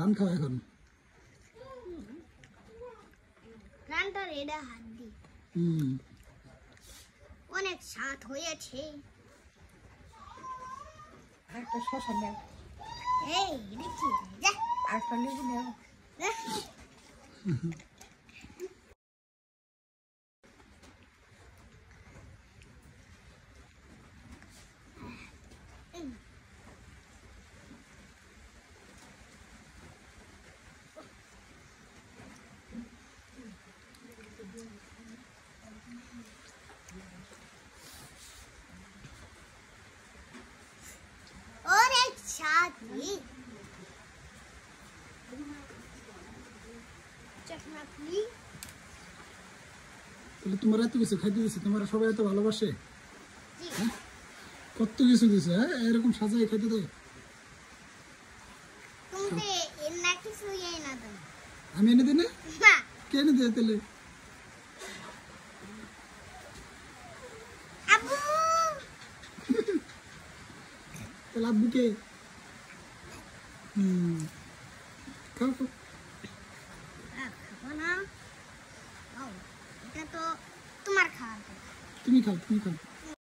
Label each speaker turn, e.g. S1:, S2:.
S1: ধান খাও এখন।
S2: ধানটা রেডা হাত দি অনেক স্বাদ হয়েছে।
S3: একটা শশা নাও,
S2: এই দেখছি যা
S3: একটা লেবু নাও।
S2: অনেক স্বাদ চটনাপুলি।
S1: তাহলে তোমার এত কিছু খাইতে দিচ্ছে, তোমরা সবাই এত ভালোবাসে,
S2: জি
S1: কত কিছু দিছে, হ্যাঁ এরকম সাজাই খাইতে দেয়।
S2: তুমি এর না কিছু এই না তো
S1: আমি এনে দিই না,
S2: না
S1: কে এনে দেয় তাহলে?
S2: আব্বু
S1: তাহলে আব্বুকে খাও খাও।
S2: খাবো না। ও এটা তো তোমার খাওয়া।
S1: তুমি খাও, তুমি খাও।